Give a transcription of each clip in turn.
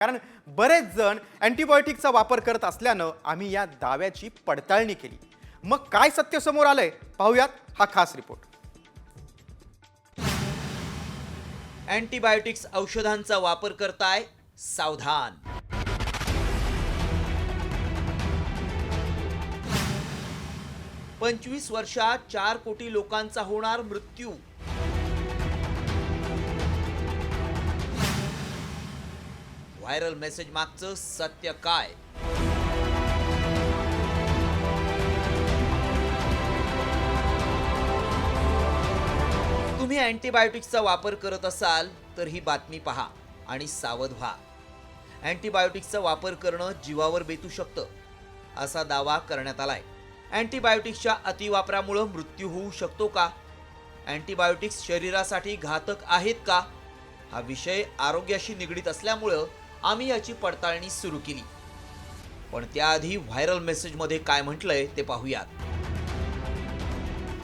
कारण बरेच जण अँटीबायोटिकचा वापर करत असल्यानं आम्ही या दाव्याची पडताळणी केली. मग काय सत्य समोर आलंय पाहूयात हा खास रिपोर्ट. अँटीबायोटिक्स औषधांचा वापर करताय, सावधान. पंचवीस वर्षात 4 कोटी लोकांचा होणार मृत्यू. व्हायरल मेसेज मागचं सत्य काय? तुम्ही अँटीबायोटिक्सचा वापर करत असाल तर ही बातमी पहा आणि सावध व्हा. अँटीबायोटिक्सचा वापर करणं जीवावर बेतू शकतं असा दावा करण्यात आलाय. अँटीबायोटिक्सच्या अतिवापरामुळे मृत्यू होऊ शकतो का? अँटीबायोटिक्स शरीरासाठी घातक आहेत का? हा विषय आरोग्याशी निगडीत असल्यामुळं आम्ही याची पडताळणी सुरू केली. पण त्याआधी व्हायरल मेसेजमध्ये काय म्हटलंय ते पाहूयात.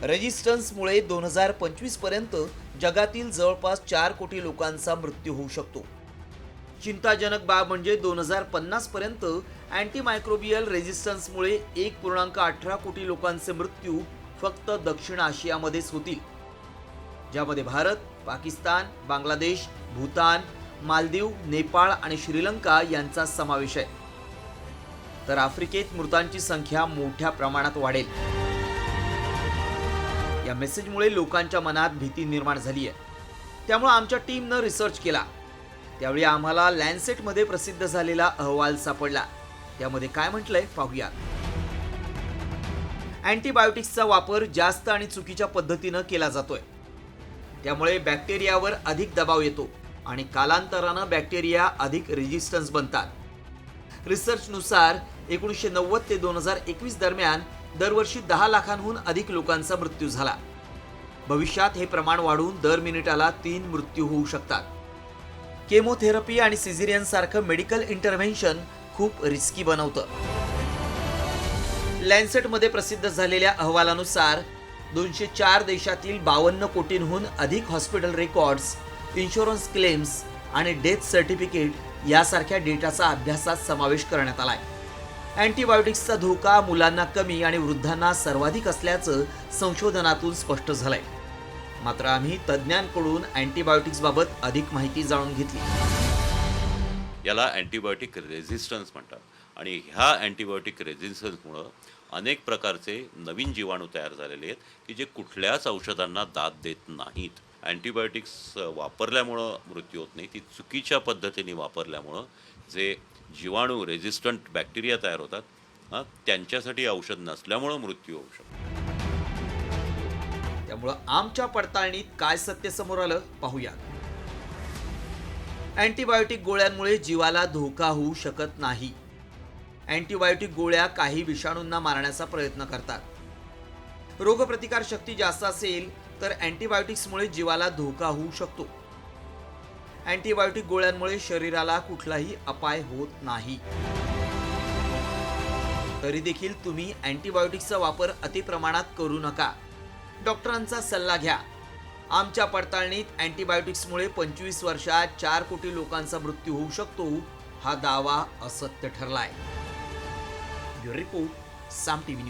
रेजिस्टन्समुळे 2025 पर्यंत जगातील जवळपास 4 कोटी लोकांचा मृत्यू होऊ शकतो. चिंताजनक बाब म्हणजे 2050 पर्यंत अँटीमायक्रोबियल रेजिस्टन्समुळे 1.18 कोटी लोकांचे मृत्यू फक्त दक्षिण आशियामध्येच होतील, ज्यामध्ये भारत, पाकिस्तान, बांगलादेश, भूतान, मालदीव, नेपाळ आणि श्रीलंका यांचा समावेश आहे. तर आफ्रिकेत मृतांची संख्या मोठ्या प्रमाणात वाढेल. या मेसेजमुळे लोकांच्या मनात भीती निर्माण झाली आहे. त्यामुळे आमच्या टीमनं रिसर्च केला. त्यावेळी आम्हाला लॅन्सेटमध्ये प्रसिद्ध झालेला अहवाल सापडला. त्यामध्ये काय म्हटलंय पाहूया. अँटीबायोटिक्सचा वापर जास्त आणि चुकीच्या पद्धतीनं केला जातोय. त्यामुळे बॅक्टेरियावर अधिक दबाव येतो आणि कालांतरानं बॅक्टेरिया अधिक रेजिस्टन्स बनतात. रिसर्चनुसार 1990 ते 2021 दरम्यान दरवर्षी 10 लाखांहून अधिक लोकांचा मृत्यू झाला. भविष्यात हे प्रमाण वाढून दर मिनिटाला 3 मृत्यू होऊ शकतात. केमोथेरपी आणि सिझेरियन सारखं मेडिकल इंटरव्हेन्शन खूप रिस्की बनवतं. लॅन्सेटमध्ये प्रसिद्ध झालेल्या अहवालानुसार 204 देशातील 52 कोटींहून अधिक हॉस्पिटल रेकॉर्ड्स, इन्शुरन्स क्लेम्स आणि डेथ सर्टिफिकेट यासारख्या डेटाचा अभ्यासात समावेश करण्यात आलाय. अँटीबायोटिक्सचा धोका मुलांना कमी आणि वृद्धांना सर्वाधिक असल्याचं संशोधनातून स्पष्ट झालंय. मात्र आम्ही तज्ज्ञांकडून अँटीबायोटिक्सबाबत अधिक माहिती जाणून घेतली. याला अँटीबायोटिक रेझिस्टन्स म्हणतात आणि ह्या अँटीबायोटिक रेझिस्टन्समुळं अनेक प्रकारचे नवीन जीवाणू तयार झालेले आहेत की जे कुठल्याच औषधांना दाद देत नाहीत. अँटीबायोटिक्स वापरल्यामुळं मृत्यू होत नाही, ती चुकीच्या पद्धतीने वापरल्यामुळं जे जीवाणू रेझिस्टंट बॅक्टेरिया तयार होतात त्यांच्यासाठी औषध नसल्यामुळं मृत्यू होऊ शकतो. त्यामुळं आमच्या पडताळणीत काय सत्य समोर आलं पाहूया. अँटीबायोटिक गोळ्यांमुळे जीवाला धोका होऊ शकत नाही. अँटीबायोटिक गोळ्या काही विषाणूंना मारण्याचा प्रयत्न करतात. रोगप्रतिकार शक्ती जास्त असेल तर अँटीबायोटिक्समुळे जीवाला धोका होऊ शकतो. अँटीबायोटिक गोळ्यांमुळे शरीराला कुठलाही अपाय होत नाही. तरी देखील तुम्ही अँटीबायोटिक्सचा वापर अतिप्रमाणात करू नका. डॉक्टरांचा सल्ला घ्या. आमच्या पडताळणीत अँटीबायोटिक्समुळे 25 वर्षात 4 कोटी लोकांचा मृत्यू होऊ शकतो हा दावा असत्य ठरलाय. ब्युरो रिपोर्ट, साम टीव्ही.